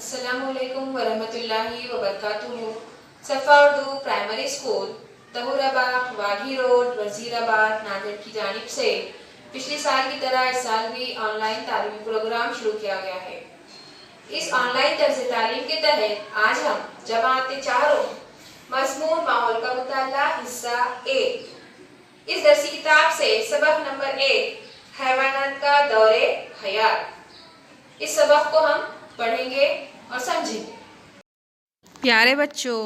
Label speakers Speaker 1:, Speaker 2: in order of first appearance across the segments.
Speaker 1: السلام علیکم ورحمۃ اللہ وبرکاتہ۔ صفا اردو پرائمری اسکول طہورہ باغ واگھی روڈ وزیر آباد ناگڑ کی جانب سے پچھلے سال کی طرح اس سال بھی آن لائن تعلیمی پروگرام شروع کیا گیا ہے۔ اس آن لائن طرز تعلیم کے تحت آج ہم جماعت چاروں مضمون ماحول کا مطالعہ حصہ 1 اس درسی کتاب سے سبق نمبر 1 حیوانات کا دور حیات، اس سبق کو ہم پڑھیں گے اور سمجھیں گے۔
Speaker 2: پیارے بچوں،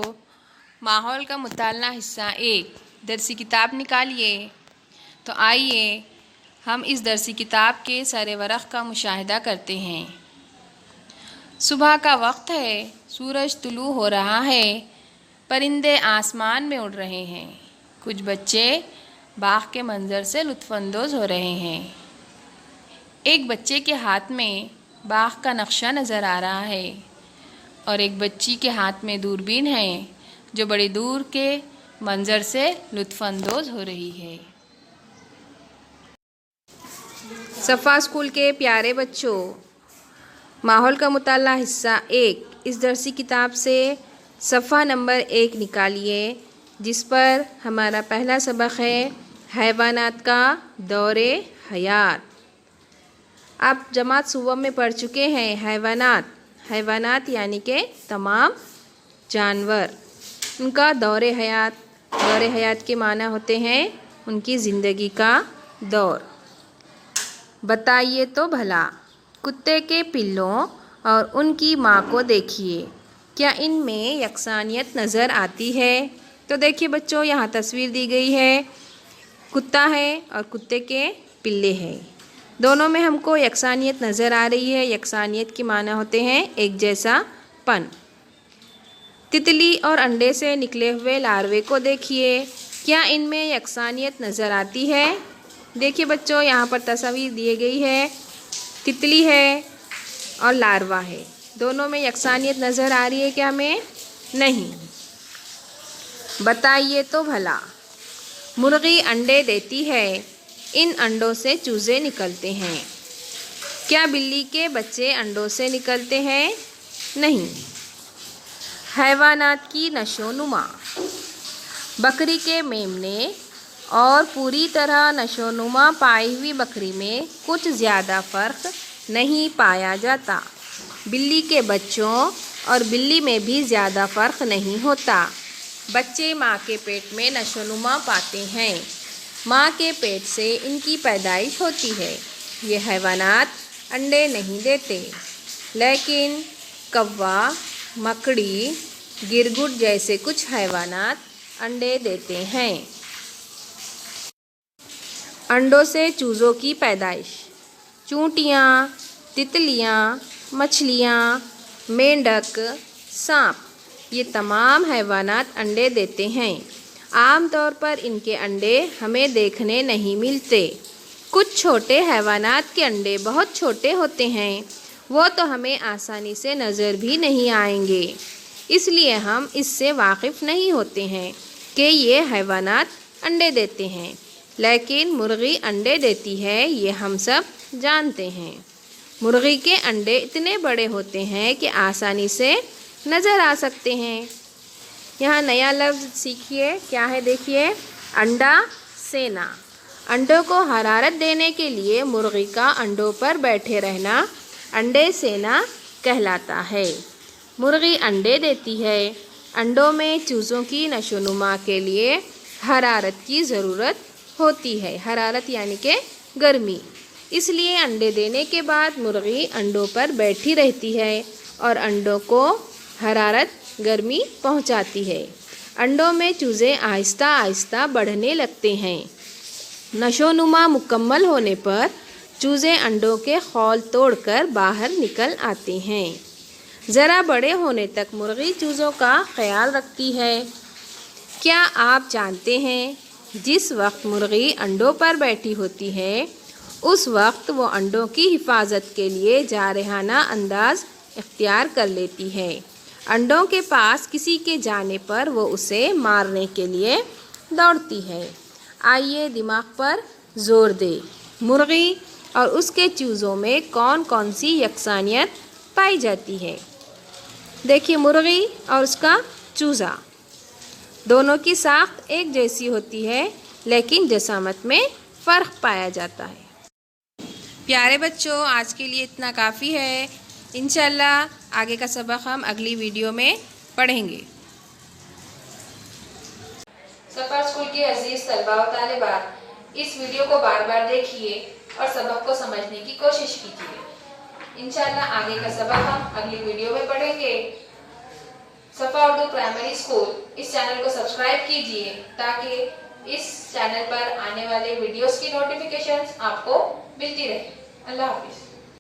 Speaker 2: ماحول کا مطالعہ حصہ 1 درسی کتاب نکالیے۔ تو آئیے ہم اس درسی کتاب کے سر ورق کا مشاہدہ کرتے ہیں۔ صبح کا وقت ہے، سورج طلوع ہو رہا ہے، پرندے آسمان میں اڑ رہے ہیں، کچھ بچے باغ کے منظر سے لطف اندوز ہو رہے ہیں۔ ایک بچے کے ہاتھ میں باغ کا نقشہ نظر آ رہا ہے اور ایک بچی کے ہاتھ میں دوربین ہے جو بڑی دور کے منظر سے لطف اندوز ہو رہی ہے۔ صفا اسکول کے پیارے بچوں، ماحول کا مطالعہ حصہ 1 اس درسی کتاب سے صفحہ نمبر 1 نکالیے، جس پر ہمارا پہلا سبق ہے حیوانات کا دور حیات۔ آپ جماعت صوبہ میں پڑھ چکے ہیں حیوانات یعنی کہ تمام جانور، ان کا دور حیات کے معنی ہوتے ہیں ان کی زندگی کا دور۔ بتائیے تو بھلا، کتے کے پلوں اور ان کی ماں کو دیکھیے، کیا ان میں یکسانیت نظر آتی ہے؟ تو دیکھیے بچوں، یہاں تصویر دی گئی ہے، کتا ہے اور کتے کے پلے ہیں، دونوں میں ہم کو یکسانیت نظر آ رہی ہے۔ یکسانیت کے معنی ہوتے ہیں ایک جیسا پن۔ تتلی اور انڈے سے نکلے ہوئے لاروے کو دیکھیے، کیا ان میں یکسانیت نظر آتی ہے؟ دیکھیے بچوں، یہاں پر تصویر دی گئی ہے، تتلی ہے اور لاروا ہے، دونوں میں یکسانیت نظر آ رہی ہے کیا ہمیں؟ نہیں۔ بتائیے تو بھلا، مرغی انڈے دیتی ہے، ان انڈوں سے چوزے نکلتے ہیں، کیا بلی کے بچے انڈوں سے نکلتے ہیں؟ نہیں۔ حیوانات کی نشو و نما، بکری کے میمنے اور پوری طرح نشو و نما پائی ہوئی بکری میں کچھ زیادہ فرق نہیں پایا جاتا، بلی کے بچوں اور بلی میں بھی زیادہ فرق نہیں ہوتا۔ بچے ماں کے پیٹ میں نشو و نما پاتے ہیں، ماں کے پیٹ سے ان کی پیدائش ہوتی ہے۔ یہ حیوانات انڈے نہیں دیتے، لیکن کوا، مکڑی، گرگٹ جیسے کچھ حیوانات انڈے دیتے ہیں۔ انڈوں سے چوزوں کی پیدائش، چونٹیاں، تتلیاں، مچھلیاں، مینڈک، سانپ، یہ تمام حیوانات انڈے دیتے ہیں۔ عام طور پر ان کے انڈے ہمیں دیکھنے نہیں ملتے۔ کچھ چھوٹے حیوانات کے انڈے بہت چھوٹے ہوتے ہیں، وہ تو ہمیں آسانی سے نظر بھی نہیں آئیں گے، اس لیے ہم اس سے واقف نہیں ہوتے ہیں کہ یہ حیوانات انڈے دیتے ہیں، لیکن مرغی انڈے دیتی ہے، یہ ہم سب جانتے ہیں۔ مرغی کے انڈے اتنے بڑے ہوتے ہیں کہ آسانی سے نظر آ سکتے ہیں۔ یہاں نیا لفظ سیکھیے، کیا ہے دیکھیے، انڈا سینا۔ انڈوں کو حرارت دینے کے لیے مرغی کا انڈوں پر بیٹھے رہنا انڈے سینا کہلاتا ہے۔ مرغی انڈے دیتی ہے، انڈوں میں چوزوں کی نشو و نما کے لیے حرارت کی ضرورت ہوتی ہے، حرارت یعنی کہ گرمی، اس لیے انڈے دینے کے بعد مرغی انڈوں پر بیٹھی رہتی ہے اور انڈوں کو حرارت گرمی پہنچاتی ہے۔ انڈوں میں چوزے آہستہ آہستہ بڑھنے لگتے ہیں۔ نشو و نما مکمل ہونے پر چوزے انڈوں کے خول توڑ کر باہر نکل آتے ہیں۔ ذرا بڑے ہونے تک مرغی چوزوں کا خیال رکھتی ہے۔ کیا آپ جانتے ہیں، جس وقت مرغی انڈوں پر بیٹھی ہوتی ہے، اس وقت وہ انڈوں کی حفاظت کے لیے جارحانہ انداز اختیار کر لیتی ہے۔ انڈوں کے پاس کسی کے جانے پر وہ اسے مارنے کے لیے دوڑتی ہے۔ آئیے دماغ پر زور دے، مرغی اور اس کے چوزوں میں کون کون سی یکسانیت پائی جاتی ہے؟ دیکھیے مرغی اور اس کا چوزا، دونوں کی ساخت ایک جیسی ہوتی ہے لیکن جسامت میں فرق پایا جاتا ہے۔ پیارے بچوں، آج کے لیے اتنا کافی ہے۔ انشاءاللہ آگے کا سبق ہم اگلی ویڈیو میں پڑھیں گے۔
Speaker 1: سفر اسکول کے عزیز طلباء و طالبات، اس ویڈیو کو بار بار دیکھیے اور سبق کو سمجھنے کی کوشش کیجیے۔ انشاءاللہ آگے کا سبق ہم اگلی ویڈیو میں پڑھیں گے۔ صفا اردو پرائمری اسکول اس چینل کو سبسکرائب کیجیے تاکہ اس چینل پر آنے والے ویڈیوز کی نوٹیفیکیشنز آپ کو ملتی رہے۔ اللہ حافظ۔